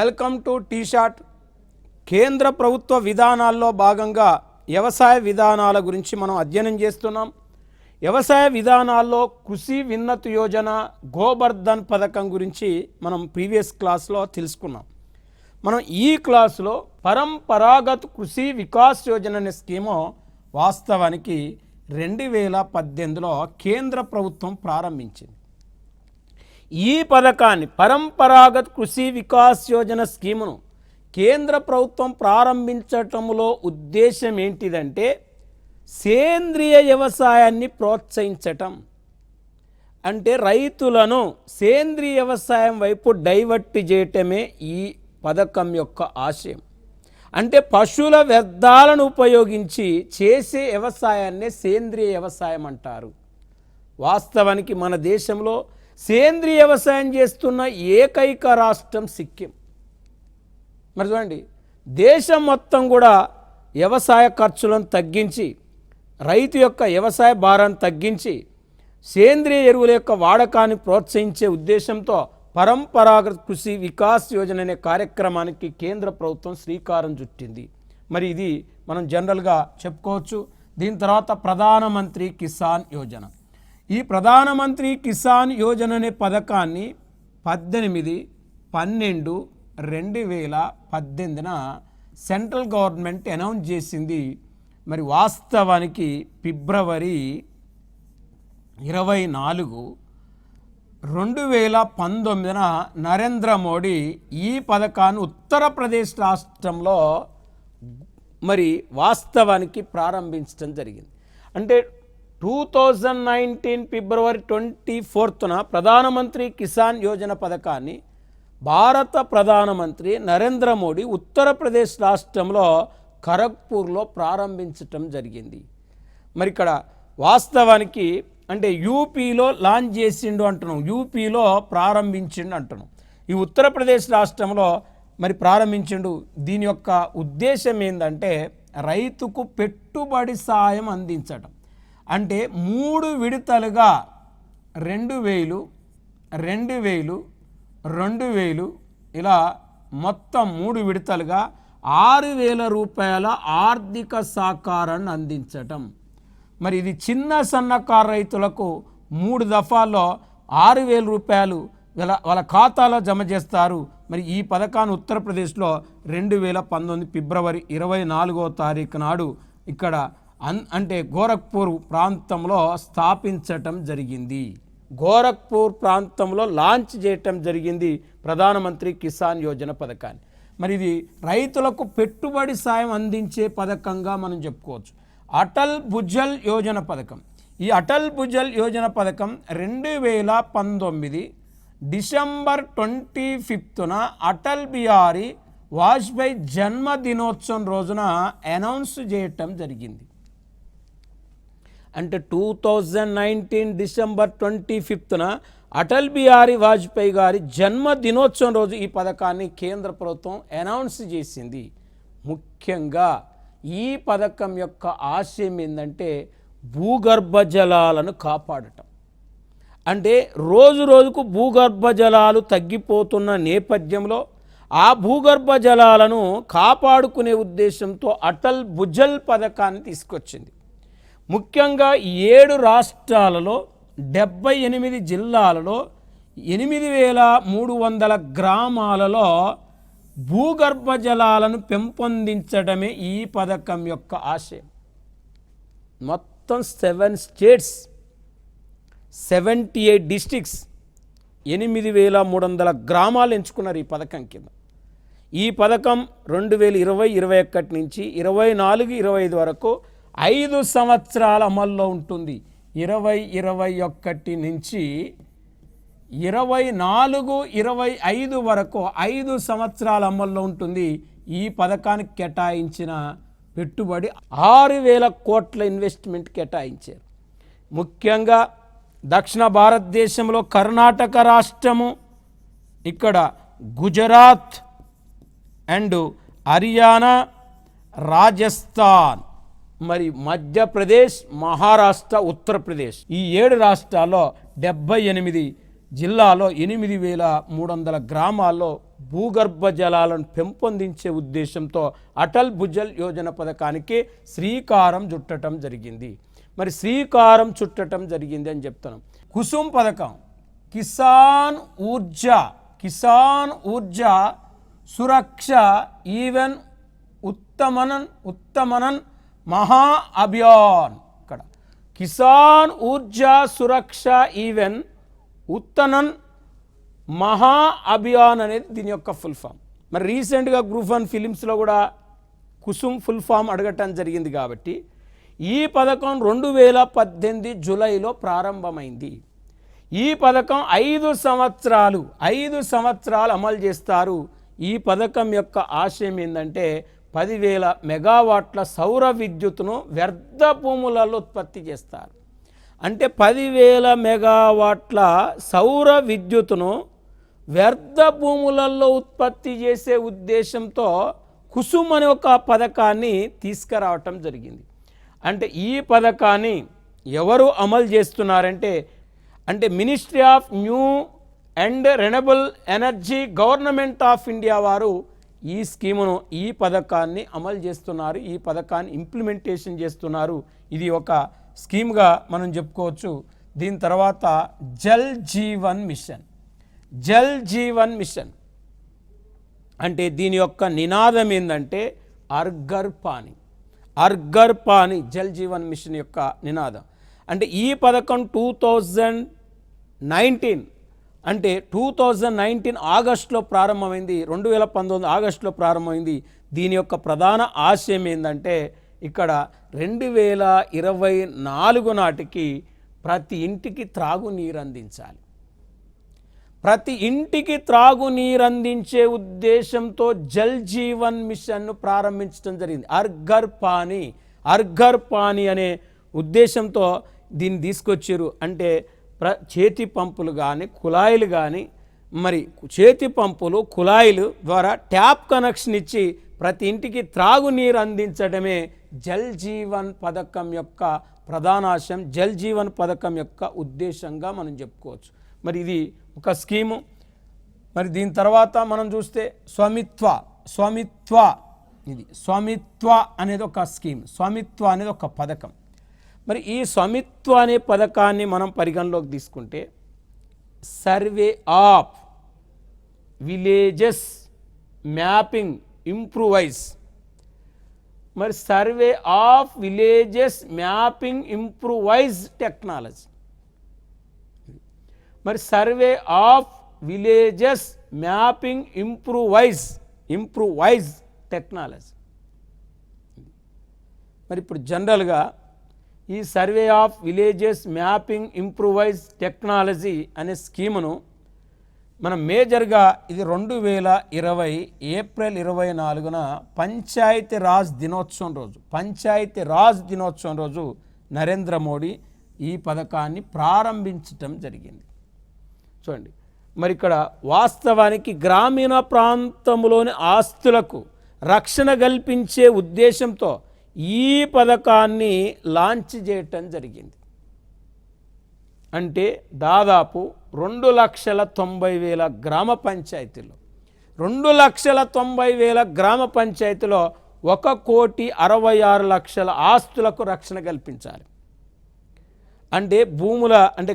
Welcome to tea shot. కేంద్ర ప్రభుత్వ విధానాల్లో భాగంగా వ్యవసాయ విధానాల గురించి మనం అధ్యయనం చేస్తున్నాం. వ్యవసాయ విధానాల్లో కృషి విన్నత యోజన, గోబర్ధన్ పథకం గురించి మనం ప్రీవియస్ క్లాస్లో తెలుసుకున్నాం. మనం ఈ క్లాసులో పరంపరాగత్ కృషి వికాస్ యోజన అనే స్కీము వాస్తవానికి 2018లో కేంద్ర ప్రభుత్వం ప్రారంభించింది. ఈ పథకాన్ని పరంపరాగత్ కృషి వికాస్ యోజన స్కీమును కేంద్ర ప్రభుత్వం ప్రారంభించటంలో ఉద్దేశం ఏంటిదంటే సేంద్రియ వ్యవసాయాన్ని ప్రోత్సహించటం. అంటే రైతులను సేంద్రియ వ్యవసాయం వైపు డైవర్ట్ చేయటమే ఈ పథకం యొక్క ఆశయం. అంటే పశువుల వ్యర్థాలను ఉపయోగించి చేసే వ్యవసాయాన్నే సేంద్రియ వ్యవసాయం అంటారు. వాస్తవానికి మన దేశంలో సేంద్రియ వ్యవసాయం చేస్తున్న ఏకైక రాష్ట్రం సిక్కిం. మరి చూడండి, దేశం మొత్తం కూడా వ్యవసాయ ఖర్చులను తగ్గించి, రైతు యొక్క వ్యవసాయ భారాన్ని తగ్గించి, సేంద్రియ ఎరువుల యొక్క వాడకాన్ని ప్రోత్సహించే ఉద్దేశంతో పరంపరాగత్ కృషి వికాస్ యోజన అనే కార్యక్రమానికి కేంద్ర ప్రభుత్వం శ్రీకారం చుట్టింది. మరి ఇది మనం జనరల్గా చెప్పుకోవచ్చు. దీని తర్వాత ప్రధానమంత్రి కిసాన్ యోజన. ఈ ప్రధానమంత్రి కిసాన్ యోజన అనే పథకాన్ని 18/12/2018 సెంట్రల్ గవర్నమెంట్ అనౌన్స్ చేసింది. మరి వాస్తవానికి ఫిబ్రవరి 24, 2019 నరేంద్ర మోడీ ఈ పథకాన్ని ఉత్తరప్రదేశ్ రాష్ట్రంలో మరి వాస్తవానికి ప్రారంభించడం జరిగింది. అంటే 2019 ఫిబ్రవరి 24న ప్రధానమంత్రి కిసాన్ యోజన పథకాన్ని భారత ప్రధానమంత్రి నరేంద్ర మోడీ ఉత్తరప్రదేశ్ రాష్ట్రంలో ఖరగ్పూర్లో ప్రారంభించటం జరిగింది. మరి ఇక్కడ వాస్తవానికి అంటే యూపీలో లాంచ్ చేసిండు అంటున్నాం, యూపీలో ప్రారంభించిండు అంటున్నాం. ఈ ఉత్తరప్రదేశ్ రాష్ట్రంలో మరి ప్రారంభించిండు. దీని యొక్క ఉద్దేశం ఏంటంటే రైతుకు పెట్టుబడి సాయం అందించటం. అంటే 3 విడతలుగా 2000, 2000, 2000 ఇలా మొత్తం 3 విడతలుగా 6,000 రూపాయల ఆర్థిక సహకారాన్ని అందించటం. మరి ఇది చిన్న సన్నకారు రైతులకు 3 దఫాల్లో 6,000 రూపాయలు వాళ్ళ ఖాతాలో జమ చేస్తారు. మరి ఈ పథకాన్ని ఉత్తరప్రదేశ్లో 2019 ఫిబ్రవరి 24వ తారీఖు నాడు ఇక్కడ అంటే గోరఖ్పూర్ ప్రాంతంలో స్థాపించటం జరిగింది. గోరఖ్పూర్ ప్రాంతంలో లాంచ్ చేయటం జరిగింది ప్రధానమంత్రి కిసాన్ యోజన పథకాన్ని. మరి ఇది రైతులకు పెట్టుబడి సాయం అందించే పథకంగా మనం చెప్పుకోవచ్చు. అటల్ భుజల్ యోజన పథకం. ఈ అటల్ భుజల్ యోజన పథకం 2019 డిసెంబర్ 25న అటల్ బిహారీ వాజ్పేయి జన్మదినోత్సవం రోజున అనౌన్స్ చేయటం జరిగింది. అంటే 2019 డిసెంబర్ 25న అటల్ బిహారీ వాజ్పేయి గారి జన్మదినోత్సవం రోజు ఈ పథకాన్ని కేంద్ర ప్రభుత్వం అనౌన్స్ చేసింది. ముఖ్యంగా ఈ పథకం యొక్క ఆశయం ఏంటంటే భూగర్భ జలాలను కాపాడటం. అంటే రోజు రోజుకు భూగర్భ జలాలు తగ్గిపోతున్న నేపథ్యంలో ఆ భూగర్భ జలాలను కాపాడుకునే ఉద్దేశంతో అటల్ భుజల్ పథకాన్ని తీసుకొచ్చింది. ముఖ్యంగా 7 రాష్ట్రాలలో 78 జిల్లాలలో 8,300 గ్రామాలలో భూగర్భ జలాలను పెంపొందించడమే ఈ పథకం యొక్క ఆశయం. మొత్తం 7 స్టేట్స్, 78 డిస్ట్రిక్ట్స్, 8,300 గ్రామాలు ఎంచుకున్నారు ఈ పథకం కింద. ఈ పథకం 2020-21 నుంచి 24-25 వరకు 5 సంవత్సరాల అమల్లో ఉంటుంది. 2021 నుంచి 24-25 వరకు 5 సంవత్సరాల అమల్లో ఉంటుంది. ఈ పథకానికి కేటాయించిన పెట్టుబడి 6,000 కోట్ల ఇన్వెస్ట్మెంట్ కేటాయించారు. ముఖ్యంగా దక్షిణ భారతదేశంలో కర్ణాటక రాష్ట్రము, ఇక్కడ గుజరాత్ అండ్ హర్యానా, రాజస్థాన్, మరి మధ్యప్రదేశ్, మహారాష్ట్ర, ఉత్తరప్రదేశ్ ఈ 7 రాష్ట్రాల్లో 78 జిల్లాలో 8,300 గ్రామాల్లో భూగర్భ జలాలను పెంపొందించే ఉద్దేశంతో అటల్ భుజల్ యోజన పథకానికి శ్రీకారం చుట్టడం జరిగింది. మరి శ్రీకారం చుట్టడం జరిగింది అని చెప్తున్నాం. కుసుమ్ పథకం కిసాన్ ఊర్జా సురక్ష ఈవెన్ ఉత్తమనన్ మహా అభియాన్. ఇక్కడ కిసాన్ ఊర్జా సురక్ష ఈవెన్ ఉత్తనన్ మహా అభియాన్ అనేది దీని యొక్క ఫుల్ ఫామ్. మరి రీసెంట్గా గ్రూప్ 1 ఫిలిమ్స్లో కూడా కుసుమ్ ఫుల్ ఫామ్ అడగటం జరిగింది. కాబట్టి ఈ పథకం 2018 జూలైలో ప్రారంభమైంది. ఈ పథకం 5 సంవత్సరాలు అమలు చేస్తారు. ఈ పథకం యొక్క ఆశయం ఏంటంటే 10,000 మెగావాట్ల సౌర విద్యుత్తును వ్యర్థ భూములలో ఉత్పత్తి చేస్తారు. అంటే 10,000 మెగావాట్ల సౌర విద్యుత్తును వ్యర్థ భూములలో ఉత్పత్తి చేసే ఉద్దేశంతో కుసుమ్ అనే ఒక పథకాన్ని తీసుకురావటం జరిగింది. అంటే ఈ పథకాన్ని ఎవరు అమలు చేస్తున్నారంటే ministry of new and renewable energy government of India వారు ఈ స్కీమును ఈ పథకాన్ని అమలు చేస్తున్నారు. ఈ పథకాన్ని ఇంప్లిమెంటేషన్ చేస్తున్నారు. ఇది ఒక స్కీమ్గా మనం చెప్పుకోవచ్చు. దీని తర్వాత జల్ జీవన్ మిషన్ అంటే దీని యొక్క నినాదం ఏంటంటే అర్ఘర్ పానీ జల్ జీవన్ మిషన్ యొక్క నినాదం. అంటే ఈ పథకం 2019 ఆగస్టులో ప్రారంభమైంది. 2019 ఆగస్టులో ప్రారంభమైంది. దీని యొక్క ప్రధాన ఆశయం ఏంటంటే ఇక్కడ 2024 నాటికి ప్రతి ఇంటికి త్రాగునీరు అందించాలి. ప్రతి ఇంటికి త్రాగునీరు అందించే ఉద్దేశంతో జల్ జీవన్ మిషన్ను ప్రారంభించడం జరిగింది. అర్ఘర్ పానీ అనే ఉద్దేశంతో దీన్ని తీసుకొచ్చారు. అంటే చేతి పంపులు కానీ కుళాయిలు కానీ మరి చేతి పంపులు కుళాయిలు ద్వారా ట్యాప్ కనెక్షన్ ఇచ్చి ప్రతి ఇంటికి త్రాగునీరు అందించడమే జల్ జీవన్ పథకం యొక్క ప్రధాన ఆశయం, జల్ జీవన్ పథకం యొక్క ఉద్దేశంగా మనం చెప్పుకోవచ్చు. మరి ఇది ఒక స్కీము. మరి దీని తర్వాత మనం చూస్తే స్వామిత్వ అనేది ఒక స్కీమ్, స్వామిత్వ అనేది ఒక పథకం. మరి ఈ స్వామిత్వ అనే పథకాన్ని మనం పరిగణలోకి తీసుకుంటే survey of villages mapping improvise technology. మరి ఇప్పుడు జనరల్గా ఈ survey of villages mapping improvise technology అనే స్కీమును మనం మేజర్గా ఇది 2020 ఏప్రిల్ 24న పంచాయతీ రాజ్ దినోత్సవం రోజు నరేంద్ర మోడీ ఈ పథకాన్ని ప్రారంభించటం జరిగింది. చూడండి, మరి ఇక్కడ వాస్తవానికి గ్రామీణ ప్రాంతంలోని ఆస్తులకు రక్షణ కల్పించే ఉద్దేశంతో ఈ పథకాన్ని లాంచ్ చేయటం జరిగింది. అంటే దాదాపు 2,90,000 గ్రామ పంచాయతీలో 2,90,000 గ్రామ పంచాయతీలో 1,66,00,000 ఆస్తులకు రక్షణ కల్పించాలి. అంటే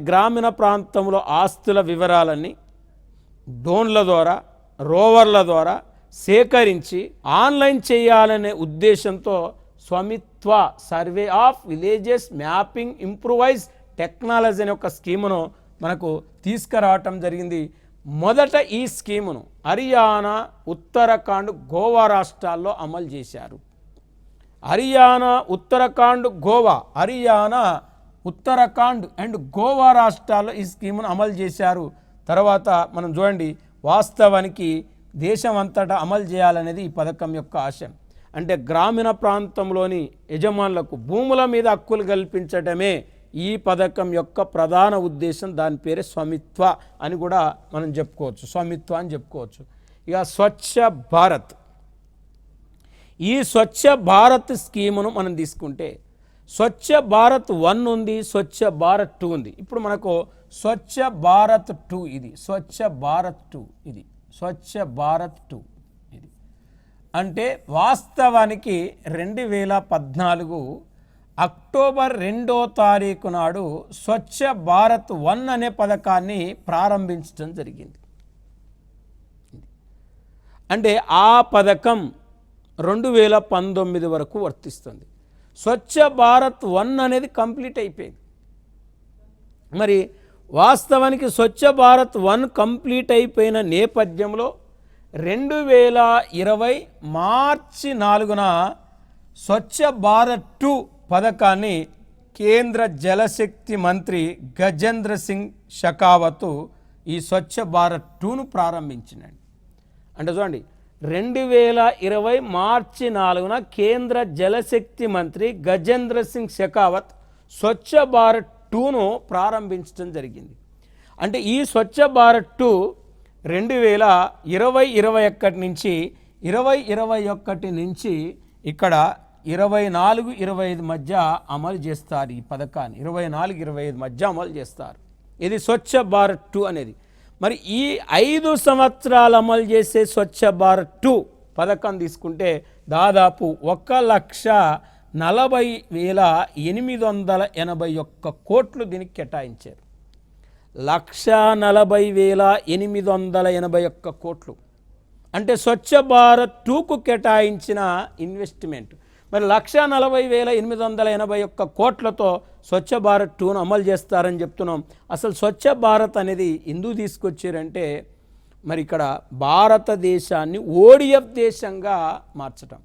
గ్రామీణ ప్రాంతంలో ఆస్తుల వివరాలన్నీ డ్రోన్ల ద్వారా రోవర్ల ద్వారా సేకరించి ఆన్లైన్ చేయాలనే ఉద్దేశంతో Swamitva survey of villages mapping improvise technology అనే ఒక స్కీమును మనకు తీసుకురావటం జరిగింది. మొదట ఈ స్కీమును హర్యానా, ఉత్తరాఖండ్, గోవా రాష్ట్రాల్లో అమలు చేశారు. హర్యానా, ఉత్తరాఖండ్ అండ్ గోవా రాష్ట్రాల్లో ఈ స్కీమును అమలు చేశారు. తర్వాత మనం చూడండి, వాస్తవానికి దేశం అంతటా అమలు చేయాలనేది ఈ పథకం యొక్క ఆశయం. అంటే గ్రామీణ ప్రాంతంలోని యజమానులకు భూముల మీద హక్కులు కల్పించడమే ఈ పథకం యొక్క ప్రధాన ఉద్దేశం. దాని పేరే స్వామిత్వ అని కూడా మనం చెప్పుకోవచ్చు. ఇక స్వచ్ఛ భారత్, ఈ స్వచ్ఛ భారత్ స్కీమును మనం తీసుకుంటే స్వచ్ఛ భారత్ 1 ఉంది, స్వచ్ఛ భారత్ 2 ఉంది. ఇప్పుడు మనకు స్వచ్ఛ భారత్ 2 ఇది, స్వచ్ఛ భారత్ 2 ఇది, స్వచ్ఛ భారత్ 2 ఇది. అంటే వాస్తవానికి 2014 అక్టోబర్ 2వ తారీఖు నాడు స్వచ్ఛ భారత్ 1 అనే పథకాన్ని ప్రారంభించడం జరిగింది. అంటే ఆ పథకం 2019 వరకు వర్తిస్తుంది. స్వచ్ఛ భారత్ 1 అనేది కంప్లీట్ అయిపోయింది. మరి వాస్తవానికి స్వచ్ఛ భారత్ 1 కంప్లీట్ అయిపోయిన నేపథ్యంలో 2020 మార్చి 4న స్వచ్ఛ భారత్ 2 పథకాన్ని కేంద్ర జలశక్తి మంత్రి గజేంద్ర సింగ్ షెకావత్ ఈ స్వచ్ఛ భారత్ 2ను ప్రారంభించినాడు. అంటే చూడండి, 2020 మార్చి 4న కేంద్ర జలశక్తి మంత్రి గజేంద్ర సింగ్ షెకావత్ స్వచ్ఛ భారత్ 2ను ప్రారంభించడం జరిగింది. అంటే ఈ స్వచ్ఛ భారత్ 2 2020-21 నుంచి 2021 నుంచి ఇక్కడ 24-25 మధ్య అమలు చేస్తారు. ఈ పథకాన్ని 24-25 మధ్య అమలు చేస్తారు. ఇది స్వచ్ఛ భారత్ 2 అనేది. మరి ఈ 5 సంవత్సరాలు అమలు చేసే స్వచ్ఛ భారత్ 2 పథకం తీసుకుంటే దాదాపు 1,40,881 కోట్లు దీనికి కేటాయించారు. 1,40,881 కోట్లు అంటే స్వచ్ఛ భారత్ 2కు కేటాయించిన ఇన్వెస్ట్మెంట్. మరి 1,40,881 కోట్లతో స్వచ్ఛ భారత్ 2ను అమలు చేస్తారని చెప్తున్నాం. అసలు స్వచ్ఛ భారత్ అనేది ఎందుకు తీసుకొచ్చారంటే, మరి ఇక్కడ భారతదేశాన్ని ఓడిఎఫ్ దేశంగా మార్చటం.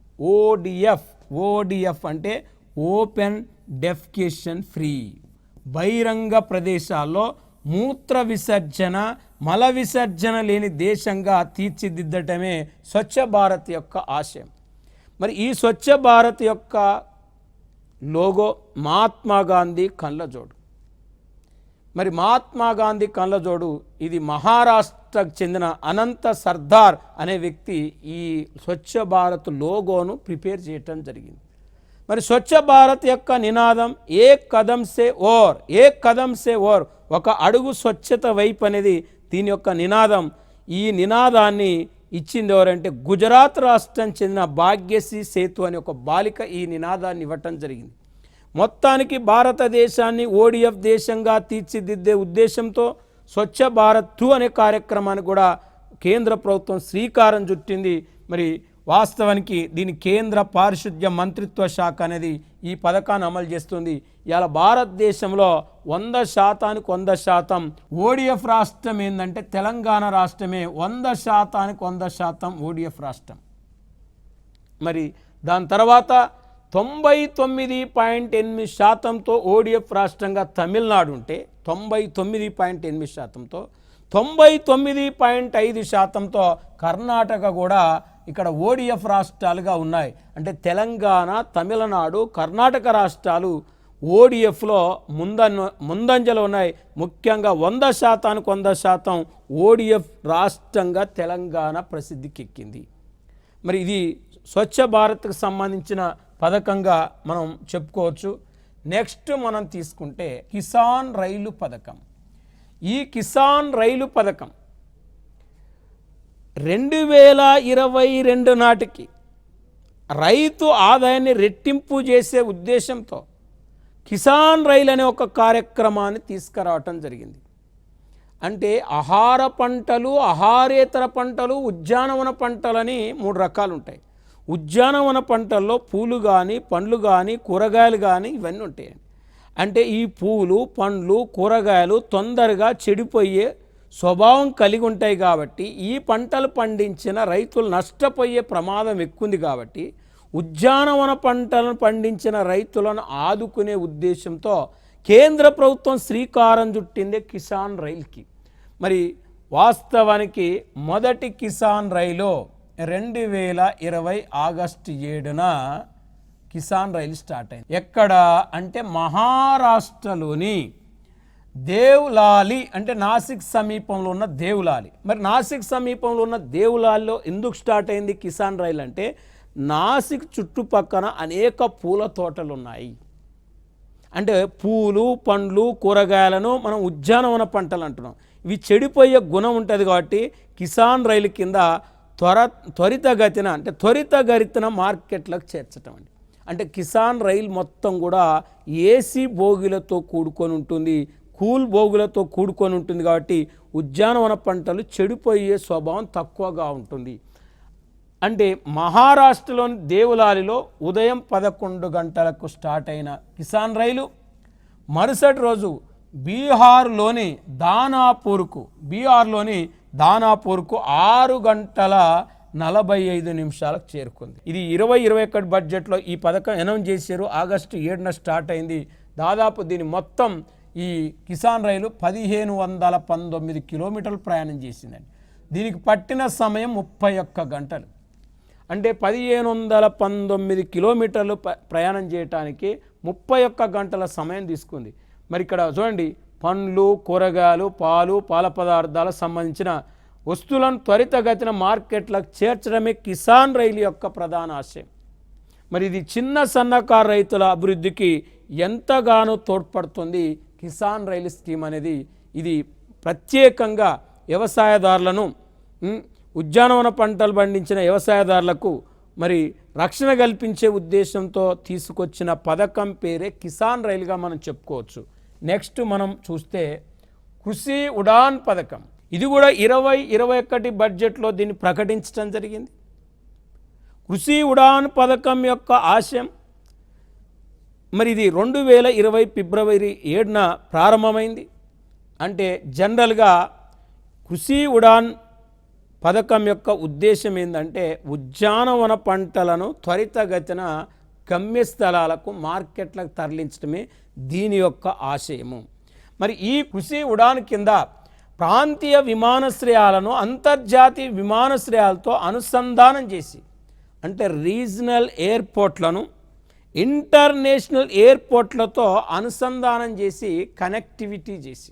ఓడిఎఫ్ అంటే ఓపెన్ డెఫికేషన్ ఫ్రీ, బహిరంగ ప్రదేశాల్లో మూత్ర విసర్జన మల విసర్జన లేని దేశంగా తీర్చిదిద్దటమే స్వచ్ఛ భారత్ యొక్క ఆశయం. మరి ఈ స్వచ్ఛ భారత్ యొక్క లోగో మహాత్మా గాంధీ కళ్ళజోడు. మరి మహాత్మా గాంధీ కళ్ళజోడు ఇది మహారాష్ట్రకు చెందిన అనంత సర్దార్ అనే వ్యక్తి ఈ స్వచ్ఛ భారత్ లోగోను ప్రిపేర్ చేయటం జరిగింది. మరి స్వచ్ఛ భారత్ యొక్క నినాదం ఏక్ కదం సే ఓర్, ఒక అడుగు స్వచ్ఛత వైపు అనేది దీని యొక్క నినాదం. ఈ నినాదాన్ని ఇచ్చింది ఎవరంటే గుజరాత్ రాష్ట్రం చెందిన భాగ్యశ్రీ సేతు అనే ఒక బాలిక ఈ నినాదాన్ని ఇవ్వటం జరిగింది. మొత్తానికి భారతదేశాన్ని ఓడిఎఫ్ దేశంగా తీర్చిదిద్దే ఉద్దేశంతో స్వచ్ఛ భారత్ 2 అనే కార్యక్రమాన్ని కూడా కేంద్ర ప్రభుత్వం శ్రీకారం చుట్టింది. మరి వాస్తవానికి దీని కేంద్ర పారిశుద్ధ్య మంత్రిత్వ శాఖ అనేది ఈ పథకాన్ని అమలు చేస్తుంది. ఇవాళ భారతదేశంలో 100% ఓడిఎఫ్ రాష్ట్రం ఏంటంటే తెలంగాణ రాష్ట్రమే 100% ఓడిఎఫ్ రాష్ట్రం. మరి దాని తర్వాత 99.8%తో ఓడిఎఫ్ రాష్ట్రంగా తమిళనాడు ఉంటే 99.8%తో 99.5%తో కర్ణాటక కూడా ఇక్కడ ఓడిఎఫ్ రాష్ట్రాలుగా ఉన్నాయి. అంటే తెలంగాణ, తమిళనాడు, కర్ణాటక రాష్ట్రాలు ఓడిఎఫ్లో ముందంజలో ఉన్నాయి. ముఖ్యంగా 100% ఓడిఎఫ్ రాష్ట్రంగా తెలంగాణ ప్రసిద్ధికెక్కింది. మరి ఇది స్వచ్ఛ భారత్కు సంబంధించిన పథకంగా మనం చెప్పుకోవచ్చు. నెక్స్ట్ మనం తీసుకుంటే కిసాన్ రైలు పథకం. ఈ కిసాన్ రైలు పథకం 2022 నాటికి రైతు ఆదాయాన్ని రెట్టింపు చేసే ఉద్దేశంతో కిసాన్ రైలు అనే ఒక కార్యక్రమాన్ని తీసుకురావటం జరిగింది. అంటే ఆహార పంటలు, ఆహారేతర పంటలు, ఉద్యానవన పంటలని 3 రకాలు ఉంటాయి. ఉద్యానవన పంటల్లో పూలు కానీ, పండ్లు కానీ, కూరగాయలు కానీ ఇవన్నీ ఉంటాయి. అంటే ఈ పూలు, పండ్లు, కూరగాయలు తొందరగా చెడిపోయే స్వభావం కలిగి ఉంటాయి. కాబట్టి ఈ పంటలు పండించిన రైతులు నష్టపోయే ప్రమాదం ఎక్కువ. కాబట్టి ఉద్యానవన పంటలను పండించిన రైతులను ఆదుకునే ఉద్దేశంతో కేంద్ర ప్రభుత్వం శ్రీకారం చుట్టిందే కిసాన్ రైలుకి. మరి వాస్తవానికి మొదటి కిసాన్ రైలు 2020 ఆగస్టు 7న కిసాన్ రైలు స్టార్ట్ అయింది. ఎక్కడ అంటే మహారాష్ట్రలోని దేవ్లాలి, అంటే నాసిక్ సమీపంలో ఉన్న దేవ్లాలి. మరి నాసిక్ సమీపంలో ఉన్న దేవ్లాలిలో ఎందుకు స్టార్ట్ అయింది కిసాన్ రైలు అంటే, నాసిక్ చుట్టుపక్కన అనేక పూల తోటలు ఉన్నాయి. అంటే పూలు, పండ్లు, కూరగాయలను మనం ఉద్యానవన పంటలు అంటున్నాం. ఇవి చెడిపోయే గుణం ఉంటుంది కాబట్టి కిసాన్ రైలు కింద త్వరితగతిన మార్కెట్లకు చేర్చటం అండి. అంటే కిసాన్ రైలు మొత్తం కూడా ఏసీ బోగిలతో కూడుకొని ఉంటుంది, కూల్ బోగులతో కూడుకొని ఉంటుంది కాబట్టి ఉద్యానవన పంటలు చెడిపోయే స్వభావం తక్కువగా ఉంటుంది. అంటే మహారాష్ట్రలోని దేవలాలిలో ఉదయం 11 గంటలకు స్టార్ట్ అయిన కిసాన్ రైలు మరుసటి రోజు బీహార్లోని దానాపూర్కు 6:45 చేరుకుంది. ఇది 2021 బడ్జెట్లో ఈ పథకం అనౌన్స్ చేశారు. ఆగస్టు 7న స్టార్ట్ అయింది. దాదాపు దీని మొత్తం ఈ కిసాన్ రైలు 1519 కిలోమీటర్లు ప్రయాణం చేసిందండి. దీనికి పట్టిన సమయం 31 గంటలు. అంటే 1519 కిలోమీటర్లు ప్రయాణం చేయడానికి 31 గంటల సమయం తీసుకుంది. మరి ఇక్కడ చూడండి, పండ్లు, కూరగాయలు, పాలు, పాల పదార్థాలకు సంబంధించిన వస్తువులను త్వరితగతిన మార్కెట్లకు చేర్చడమే కిసాన్ రైలు యొక్క ప్రధాన ఆశయం. మరి ఇది చిన్న సన్నకారు రైతుల అభివృద్ధికి ఎంతగానో తోడ్పడుతుంది కిసాన్ రైలు స్కీమ్ అనేది. ఇది ప్రత్యేకంగా వ్యవసాయదారులను, ఉద్యానవన పంటలు పండించిన వ్యవసాయదారులకు మరి రక్షణ కల్పించే ఉద్దేశంతో తీసుకొచ్చిన పథకం పేరే కిసాన్ రైలుగా మనం చెప్పుకోవచ్చు. నెక్స్ట్ మనం చూస్తే కృషి ఉడాన్ పథకం. ఇది కూడా 2021 బడ్జెట్లో దీన్ని ప్రకటించడం జరిగింది. కృషి ఉడాన్ పథకం యొక్క ఆశయం మరి ఇది 2020 ఫిబ్రవరి 7న ప్రారంభమైంది. అంటే జనరల్గా కృషి ఉడాన్ పథకం యొక్క ఉద్దేశం ఏంటంటే ఉద్యానవన పంటలను త్వరితగతిన గమ్యస్థలాలకు మార్కెట్లకు తరలించడమే దీని యొక్క ఆశయము. మరి ఈ కృషి ఉడాన్ కింద ప్రాంతీయ విమానాశ్రయాలను అంతర్జాతీయ విమానాశ్రయాలతో అనుసంధానం చేసి, అంటే రీజనల్ ఎయిర్పోర్ట్లను ఇంటర్నేషనల్ ఎయిర్పోర్ట్లతో అనుసంధానం చేసి కనెక్టివిటీ చేసి,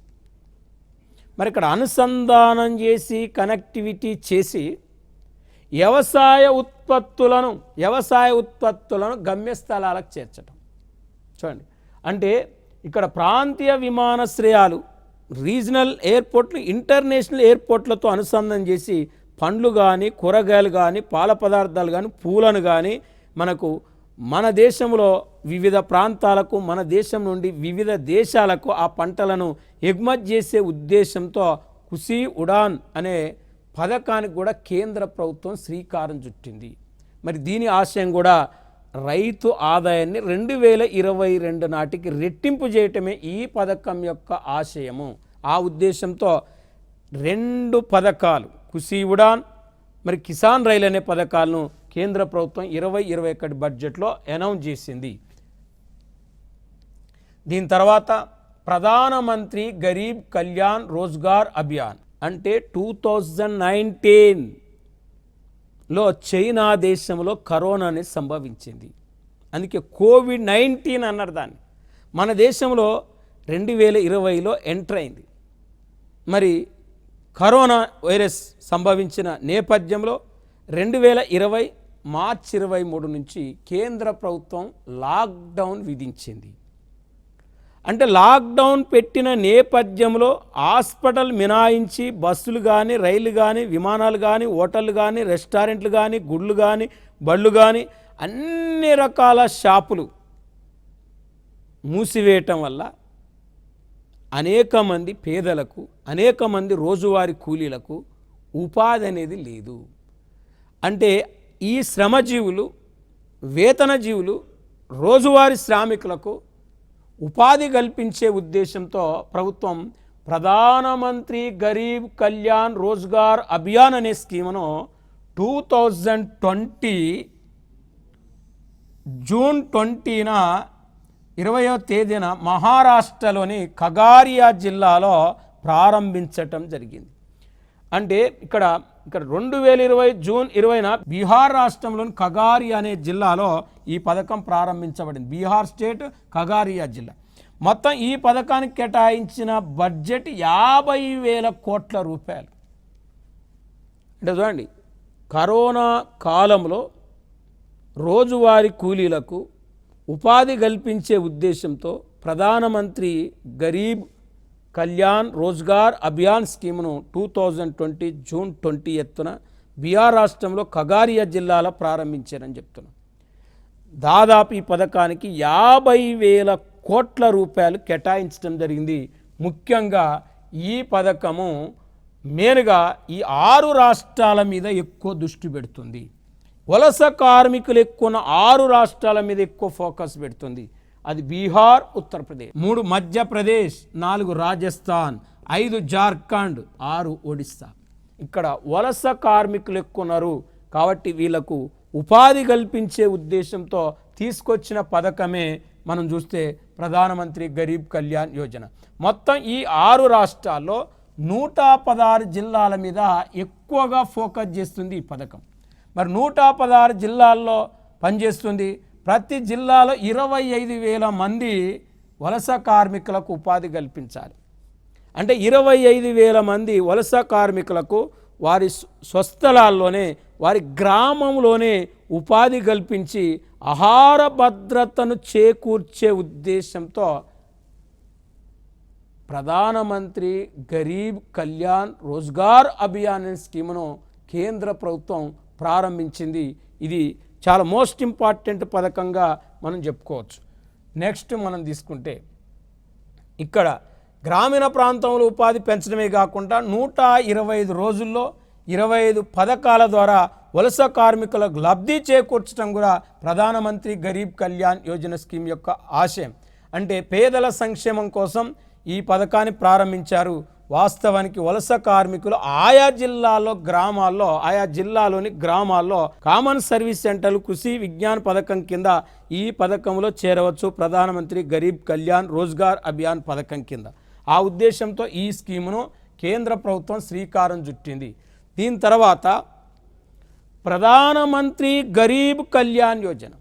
మరి ఇక్కడ అనుసంధానం చేసి కనెక్టివిటీ చేసి వ్యవసాయ ఉత్పత్తులను గమ్యస్థలాలకు చేర్చడం. చూడండి, అంటే ఇక్కడ ప్రాంతీయ విమానాశ్రయాలు, రీజనల్ ఎయిర్పోర్ట్లు, ఇంటర్నేషనల్ ఎయిర్పోర్ట్లతో అనుసంధానం చేసి పండ్లు కానీ, కూరగాయలు కానీ, పాల పదార్థాలు కానీ, పూలను కానీ మనకు మన దేశంలో వివిధ ప్రాంతాలకు, మన దేశం నుండి వివిధ దేశాలకు ఆ పంటలను ఎగుమతి చేసే ఉద్దేశంతో కృషి ఉడాన్ అనే పథకానికి కూడా కేంద్ర ప్రభుత్వం శ్రీకారం చుట్టింది. మరి దీని ఆశయం కూడా రైతు ఆదాయాన్ని 2022 నాటికి రెట్టింపు చేయటమే ఈ పథకం యొక్క ఆశయము. ఆ ఉద్దేశంతో 2 పథకాలు, కృషి ఉడాన్ మరి కిసాన్ రైలు అనే పథకాలను కేంద్ర ప్రభుత్వం 2021 బడ్జెట్లో అనౌన్స్ చేసింది. దీని తర్వాత ప్రధానమంత్రి గరీబ్ కళ్యాణ్ రోజ్గార్ అభియాన్, అంటే 2019లో చైనా దేశంలో కరోనా అనేది సంభవించింది. అందుకే కోవిడ్-19 అన్నారు దాన్ని. మన దేశంలో 2020లో ఎంటర్ అయింది. మరి కరోనా వైరస్ సంభవించిన నేపథ్యంలో 2020 మార్చి 23 నుంచి కేంద్ర ప్రభుత్వం లాక్డౌన్ విధించింది. అంటే లాక్డౌన్ పెట్టిన నేపథ్యంలో హాస్పిటల్ మినహాయించి బస్సులు కానీ, రైళ్లు కానీ, విమానాలు కానీ, హోటళ్ళు కానీ, రెస్టారెంట్లు కానీ, గుళ్ళు కానీ, బళ్ళు కానీ అన్ని రకాల షాపులు మూసివేయటం వల్ల అనేక మంది పేదలకు, అనేక మంది రోజువారీ కూలీలకు ఉపాధి అనేది లేదు. అంటే ఈ శ్రమజీవులు, వేతన జీవులు, రోజువారీ శ్రామికులకు ఉపాధి కల్పించే ఉద్దేశంతో ప్రభుత్వం ప్రధానమంత్రి గరీబ్ కళ్యాణ్ రోజ్గార్ అభియాన్ అనే స్కీమును 2020 జూన్ 20న 20వ తేదీన మహారాష్ట్రలోని ఖగారియా జిల్లాలో ప్రారంభించటం జరిగింది. అంటే ఇక్కడ 2020 జూన్ 20న బీహార్ రాష్ట్రంలోని ఖగారియా అనే జిల్లాలో ఈ పథకం ప్రారంభించబడింది. బీహార్ స్టేట్ ఖగారియా జిల్లా. మొత్తం ఈ పథకానికి కేటాయించిన బడ్జెట్ 50,000 కోట్ల రూపాయలు. అంటే చూడండి, కరోనా కాలంలో రోజువారీ కూలీలకు ఉపాధి కల్పించే ఉద్దేశంతో ప్రధానమంత్రి గరీబ్ కళ్యాణ్ రోజ్గార్ అభియాన్ స్కీమ్ను 2020 జూన్ 20న బీహార్ రాష్ట్రంలో ఖగారియా జిల్లాలో ప్రారంభించారని చెప్తున్నాం. దాదాపు ఈ పథకానికి 50,000 కోట్ల రూపాయలు కేటాయించడం జరిగింది. ముఖ్యంగా ఈ పథకము మెయిన్గా ఈ 6 రాష్ట్రాల మీద ఎక్కువ దృష్టి పెడుతుంది. వలస కార్మికులు ఎక్కువ 6 రాష్ట్రాల మీద ఎక్కువ ఫోకస్ పెడుతుంది. అది బీహార్, ఉత్తరప్రదేశ్, 3 మధ్యప్రదేశ్, 4 రాజస్థాన్, 5 జార్ఖండ్, 6 ఒడిస్సా. ఇక్కడ వలస కార్మికులు ఎక్కువ ఉన్నారు కాబట్టి వీళ్ళకు ఉపాధి కల్పించే ఉద్దేశంతో తీసుకొచ్చిన పథకమే మనం చూస్తే ప్రధానమంత్రి గరీబ్ కళ్యాణ్ యోజన. మొత్తం ఈ 6 రాష్ట్రాల్లో 116 జిల్లాల మీద ఎక్కువగా ఫోకస్ చేస్తుంది ఈ పథకం. మరి 116 జిల్లాల్లో పనిచేస్తుంది. ప్రతి జిల్లాలో 25,000 మంది వలస కార్మికులకు ఉపాధి కల్పించాలి. అంటే 25,000 మంది వలస కార్మికులకు వారి స్వస్థలాల్లోనే, వారి గ్రామంలోనే ఉపాధి కల్పించి ఆహార భద్రతను చేకూర్చే ఉద్దేశంతో ప్రధానమంత్రి గరీబ్ కళ్యాణ్ రోజ్గార్ అభియాన్ స్కీమును కేంద్ర ప్రభుత్వం ప్రారంభించింది. ఇది చాలా మోస్ట్ ఇంపార్టెంట్ పథకంగా మనం చెప్పుకోవచ్చు. నెక్స్ట్ మనం తీసుకుంటే ఇక్కడ గ్రామీణ ప్రాంతంలో ఉపాధి పెంచడమే కాకుండా 125 రోజుల్లో 25 పథకాల ద్వారా వలస కార్మికులకు లబ్ధి చేకూర్చడం కూడా ప్రధానమంత్రి గరీబ్ కళ్యాణ్ యోజన స్కీమ్ యొక్క ఆశయం. అంటే పేదల సంక్షేమం కోసం ఈ పథకాన్ని ప్రారంభించారు. వాస్తవానికి వలస కార్మికులు ఆయా జిల్లాలోని గ్రామాల్లో కామన్ సర్వీస్ సెంటర్లు కృషి విజ్ఞాన పథకం కింద ఈ పథకంలో చేరవచ్చు. ప్రధానమంత్రి గరీబ్ కళ్యాణ్ రోజ్గార్ అభియాన్ పథకం కింద ఆ ఉద్దేశంతో ఈ స్కీమును కేంద్ర ప్రభుత్వం శ్రీకారం చుట్టింది. దీని తర్వాత ప్రధానమంత్రి గరీబ్ కళ్యాణ్ యోజన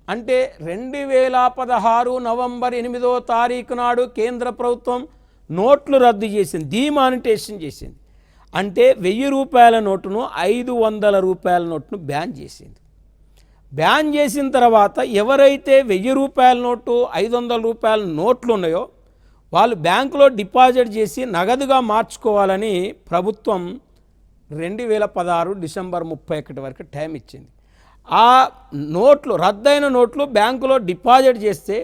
అంటే 2016 నవంబర్ 8వ తారీఖు నాడు కేంద్ర ప్రభుత్వం నోట్లు రద్దు చేసింది, డిమానిటైజేషన్ చేసింది. అంటే 1000 రూపాయల నోటును 500 రూపాయల నోటును బ్యాన్ చేసింది. బ్యాన్ చేసిన తర్వాత ఎవరైతే 1000 రూపాయల నోటు 500 రూపాయల నోట్లు ఉన్నాయో వాళ్ళు బ్యాంకులో డిపాజిట్ చేసి నగదుగా మార్చుకోవాలని ప్రభుత్వం 2016 డిసెంబర్ 31 వరకు టైం ఇచ్చింది. ఆ నోట్లు రద్దయిన నోట్లు బ్యాంకులో డిపాజిట్ చేస్తే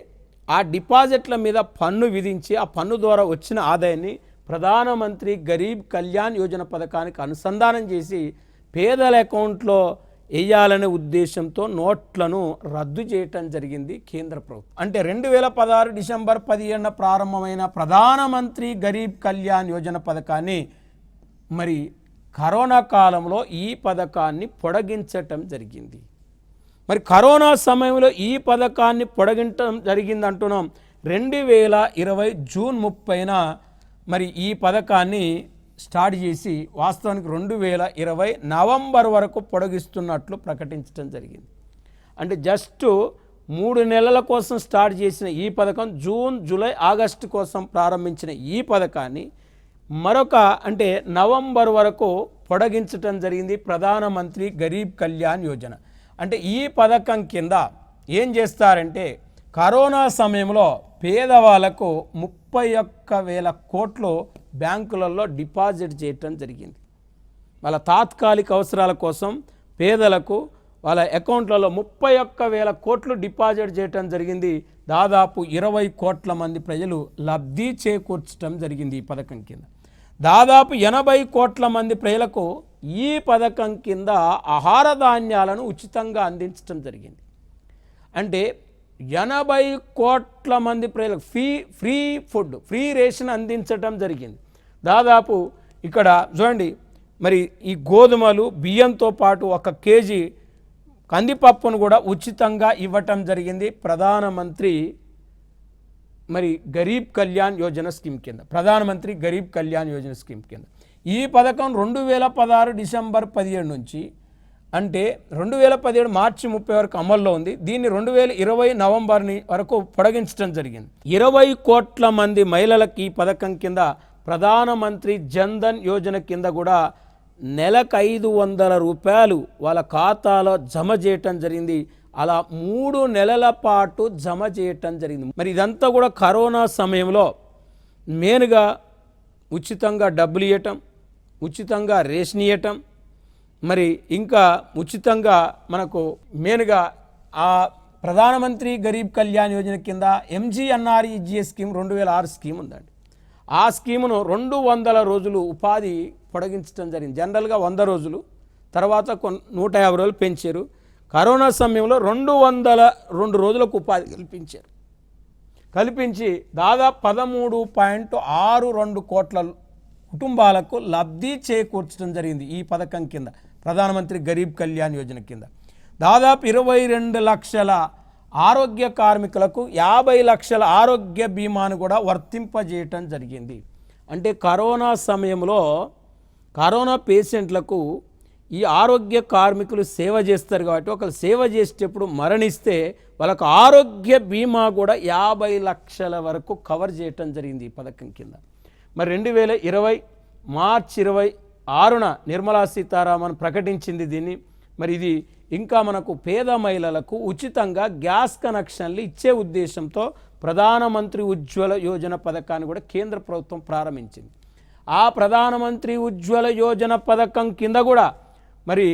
ఆ డిపాజిట్ల మీద పన్ను విధించి ఆ పన్ను ద్వారా వచ్చిన ఆదాయాన్ని ప్రధానమంత్రి గరీబ్ కళ్యాణ్ యోజన పథకానికి అనుసంధానం చేసి పేదల అకౌంట్లో వేయాలనే ఉద్దేశంతో నోట్లను రద్దు చేయటం జరిగింది కేంద్ర ప్రభుత్వం. అంటే 2016 డిసెంబర్ 15 ప్రారంభమైన ప్రధానమంత్రి గరీబ్ కళ్యాణ్ యోజన పథకాన్ని మరి కరోనా కాలంలో ఈ పథకాన్ని పొడిగించటం జరిగింది. మరి కరోనా సమయంలో ఈ పథకాన్ని పొడిగించడం జరిగింది అంటున్నాం. 2020 జూన్ 30న మరి ఈ పథకాన్ని స్టార్ట్ చేసి వాస్తవానికి 2020 నవంబర్ వరకు పొడిగిస్తున్నట్లు ప్రకటించడం జరిగింది. అంటే జస్ట్ 3 నెలల కోసం స్టార్ట్ చేసిన ఈ పథకం జూన్, జూలై, ఆగస్టు కోసం ప్రారంభించిన ఈ పథకాన్ని మరొక అంటే నవంబర్ వరకు పొడిగించడం జరిగింది ప్రధానమంత్రి గరీబ్ కళ్యాణ్ యోజన. అంటే ఈ పథకం కింద ఏం చేస్తారంటే కరోనా సమయంలో పేదవాళ్లకు 31,000 కోట్లు బ్యాంకులలో డిపాజిట్ చేయటం జరిగింది. వాళ్ళ తాత్కాలిక అవసరాల కోసం పేదలకు వాళ్ళ అకౌంట్లలో 31,000 కోట్లు డిపాజిట్ చేయటం జరిగింది. దాదాపు 20 కోట్ల మంది ప్రజలు లబ్ధి చేకూర్చడం జరిగింది ఈ పథకం కింద. దాదాపు 80 కోట్ల మంది ప్రజలకు ఈ పథకం కింద ఆహార ధాన్యాలను ఉచితంగా అందించడం జరిగింది. అంటే 80 కోట్ల మంది ప్రజలకు ఫ్రీ ఫుడ్, ఫ్రీ రేషన్ అందించడం జరిగింది. దాదాపు ఇక్కడ చూడండి మరి ఈ గోధుమలు, బియ్యంతో పాటు 1 కేజీ కందిపప్పును కూడా ఉచితంగా ఇవ్వటం జరిగింది ప్రధానమంత్రి మరి గరీబ్ కళ్యాణ్ యోజన స్కీమ్ కింద. ప్రధానమంత్రి గరీబ్ కళ్యాణ్ యోజన స్కీమ్ కింద ఈ పథకం 2016 డిసెంబర్ 17 నుంచి అంటే 2017 మార్చి 30 వరకు అమల్లో ఉంది. దీన్ని 2020 నవంబర్ వరకు పొడిగించడం జరిగింది. 20 కోట్ల మంది మహిళలకు ఈ పథకం కింద ప్రధానమంత్రి జన్ధన్ యోజన కింద కూడా నెలకు 500 రూపాయలు వాళ్ళ ఖాతాలో జమ చేయటం జరిగింది. అలా 3 నెలల పాటు జమ చేయటం జరిగింది. మరి ఇదంతా కూడా కరోనా సమయంలో మెయిన్గా ఉచితంగా డబ్బులు ఇవ్వటం, ఉచితంగా రేషన్ ఇవ్వటం, మరి ఇంకా ఉచితంగా మనకు మెయిన్గా ఆ ప్రధానమంత్రి గరీబ్ కళ్యాణ్ యోజన కింద MGNREGA స్కీమ్ 2006 స్కీమ్ ఉందండి. ఆ స్కీమును 200 రోజులు ఉపాధి పొడిగించడం జరిగింది. జనరల్గా 100 రోజులు, తర్వాత 150 రోజులు పెంచారు. కరోనా సమయంలో 202 రోజులకు ఉపాధి కల్పించి దాదాపు 13.62 కోట్ల కుటుంబాలకు లబ్ధి చేకూర్చడం జరిగింది. ఈ పథకం కింద ప్రధానమంత్రి గరీబ్ కళ్యాణ్ యోజన కింద దాదాపు 22 లక్షల ఆరోగ్య కార్మికులకు 50 లక్షల ఆరోగ్య బీమాను కూడా వర్తింపజేయటం జరిగింది. అంటే కరోనా సమయంలో కరోనా పేషెంట్లకు ఈ ఆరోగ్య కార్మికులు సేవ చేస్తారు కాబట్టి ఒకరు సేవ చేసేటప్పుడు మరణిస్తే వాళ్ళకు ఆరోగ్య బీమా కూడా 50 లక్షల వరకు కవర్ చేయటం జరిగింది ఈ పథకం కింద. మరి 2020 మార్చి 26న నిర్మలా సీతారామన్ ప్రకటించింది దీన్ని. మరి ఇది ఇంకా మనకు పేద మహిళలకు ఉచితంగా గ్యాస్ కనెక్షన్లు ఇచ్చే ఉద్దేశంతో ప్రధానమంత్రి ఉజ్వల యోజన పథకాన్ని కూడా కేంద్ర ప్రభుత్వం ప్రారంభించింది. ఆ ప్రధానమంత్రి ఉజ్వల యోజన పథకం కింద కూడా మరి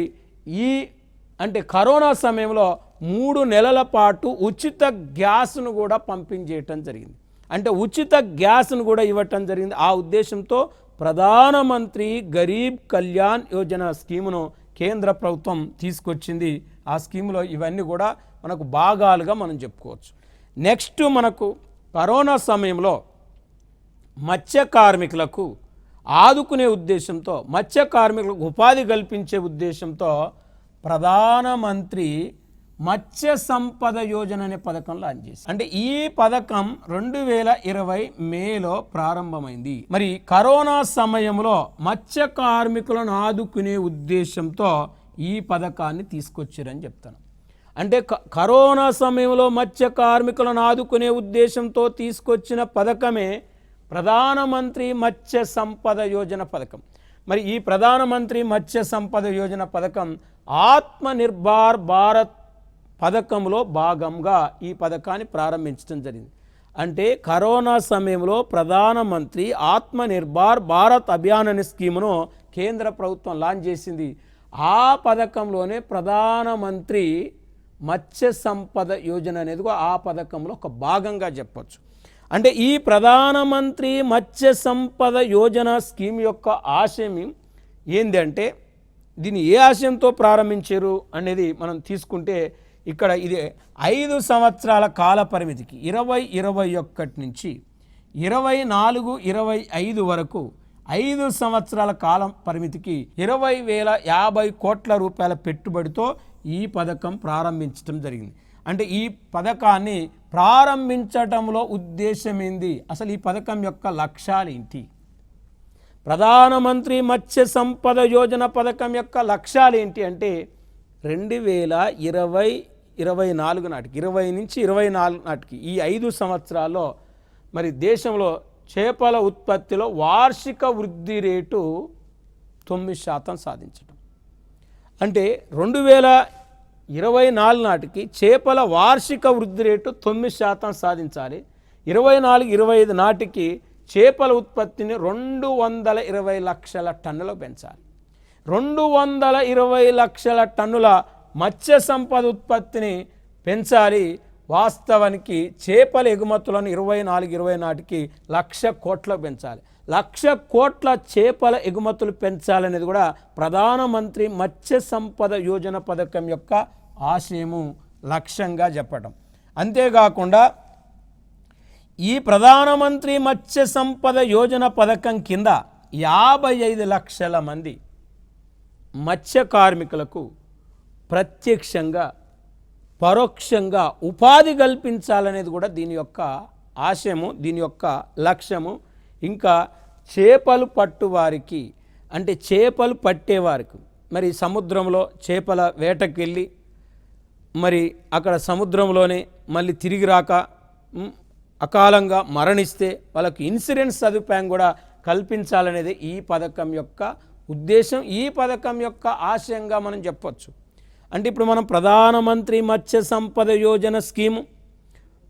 అంటే కరోనా సమయంలో 3 నెలల పాటు ఉచిత గ్యాస్ను కూడా పంపించేయటం జరిగింది. అంటే ఉచిత గ్యాస్ను కూడా ఇవ్వటం జరిగింది. ఆ ఉద్దేశంతో ప్రధానమంత్రి గరీబ్ కళ్యాణ్ యోజన స్కీమును కేంద్ర ప్రభుత్వం తీసుకొచ్చింది. ఆ స్కీములో ఇవన్నీ కూడా మనకు భాగాలుగా మనం చెప్పుకోవచ్చు. నెక్స్ట్ మనకు కరోనా సమయంలో మత్స్య కార్మికులకు ఆదుకునే ఉద్దేశంతో, మత్స్య కార్మికులకు ఉపాధి కల్పించే ఉద్దేశంతో ప్రధానమంత్రి మత్స్య సంపద యోజన అనే పథకం లాంచ్ చేసి, అంటే ఈ పథకం 2020 మేలో ప్రారంభమైంది. మరి కరోనా సమయంలో మత్స్య కార్మికులను ఆదుకునే ఉద్దేశంతో ఈ పథకాన్ని తీసుకొచ్చారని చెప్తాను. అంటే కరోనా సమయంలో మత్స్య కార్మికులను ఆదుకునే ఉద్దేశంతో తీసుకొచ్చిన పథకమే ప్రధానమంత్రి మత్స్య సంపద యోజన పథకం. మరి ఈ ప్రధానమంత్రి మత్స్య సంపద యోజన పథకం ఆత్మనిర్భర్ భారత్ పథకంలో భాగంగా ఈ పథకాన్ని ప్రారంభించడం జరిగింది. అంటే కరోనా సమయంలో ప్రధానమంత్రి ఆత్మనిర్భర్ భారత్ అభియాన్ అనే స్కీమును కేంద్ర ప్రభుత్వం లాంచ్ చేసింది. ఆ పథకంలోనే ప్రధానమంత్రి మత్స్య సంపద యోజన అనేది ఆ పథకంలో ఒక భాగంగా చెప్పచ్చు. అంటే ఈ ప్రధానమంత్రి మత్స్య సంపద యోజన స్కీమ్ యొక్క ఆశయం ఏంది అంటే, దీన్ని ఏ ఆశయంతో ప్రారంభించారు అనేది మనం తీసుకుంటే ఇక్కడ ఇది 5 సంవత్సరాల కాల పరిమితికి 2021 నుంచి 24-25 వరకు 5 సంవత్సరాల కాలం పరిమితికి 20,050 కోట్ల రూపాయల పెట్టుబడితో ఈ పథకం ప్రారంభించడం జరిగింది. అంటే ఈ పథకాన్ని ప్రారంభించటంలో ఉద్దేశం ఏంది, అసలు ఈ పథకం యొక్క లక్ష్యాలు ఏంటి? ప్రధానమంత్రి మత్స్య సంపద యోజన పథకం యొక్క లక్ష్యాలు ఏంటి అంటే 2024 నాటికి 20 నుంచి 24 నాటికి ఈ 5 సంవత్సరాల్లో మరి దేశంలో చేపల ఉత్పత్తిలో వార్షిక వృద్ధి రేటు 9% సాధించడం. అంటే 2024 నాటికి చేపల వార్షిక వృద్ధి రేటు 9% సాధించాలి. 24-25 నాటికి చేపల ఉత్పత్తిని 220 లక్షల టన్నులు పెంచాలి. 220 లక్షల టన్నుల మత్స్య సంపద ఉత్పత్తిని పెంచాలి. వాస్తవానికి చేపల ఎగుమతులను 24-20 నాటికి 1,00,000 కోట్లు పెంచాలి. 1,00,000 కోట్ల చేపల ఎగుమతులు పెంచాలనేది కూడా ప్రధానమంత్రి మత్స్య సంపద యోజన పథకం యొక్క ఆశయము, లక్ష్యంగా చెప్పడం. అంతేకాకుండా ఈ ప్రధానమంత్రి మత్స్య సంపద యోజన పథకం కింద 55 లక్షల మంది మత్స్య కార్మికులకు ప్రత్యక్షంగా పరోక్షంగా ఉపాధి కల్పించాలనేది కూడా దీని యొక్క ఆశయము, దీని యొక్క లక్ష్యము. ఇంకా చేపలు పట్టువారికి, అంటే చేపలు పట్టేవారికి, మరి సముద్రంలో చేపల వేటకు వెళ్ళి మరి అక్కడ సముద్రంలోనే మళ్ళీ తిరిగి రాక అకాలంగా మరణిస్తే వాళ్ళకి ఇన్సూరెన్స్ సదుపాయం కూడా కల్పించాలనేది ఈ పథకం యొక్క ఉద్దేశం, ఈ పథకం యొక్క ఆశయంగా మనం చెప్పొచ్చు. అంటే ఇప్పుడు మనం ప్రధానమంత్రి మత్స్య సంపద యోజన స్కీము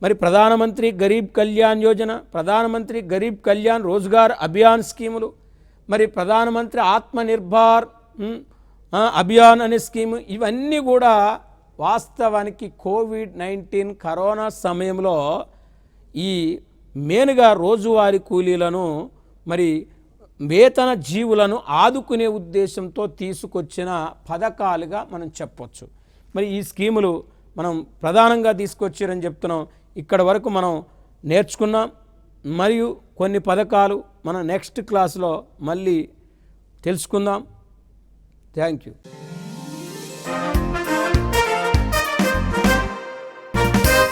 మరి ప్రధానమంత్రి గరీబ్ కళ్యాణ్ యోజన, ప్రధానమంత్రి గరీబ్ కళ్యాణ్ రోజ్గార్ అభియాన్ స్కీములు, మరి ప్రధానమంత్రి ఆత్మనిర్భర్ అభియాన్ అనే స్కీము, ఇవన్నీ కూడా వాస్తవానికి కోవిడ్-19 కరోనా సమయంలో ఈ మెయిన్గా రోజువారీ కూలీలను మరి వేతన జీవులను ఆదుకునే ఉద్దేశంతో తీసుకొచ్చిన పథకాలుగా మనం చెప్పొచ్చు. మరి ఈ స్కీములు మనం ప్రధానంగా తీసుకొచ్చారని చెప్తున్నాం. ఇక్కడ వరకు మనం నేర్చుకున్నాం. మరియు కొన్ని పథకాలు మనం నెక్స్ట్ క్లాస్లో మళ్ళీ తెలుసుకుందాం. Thank you.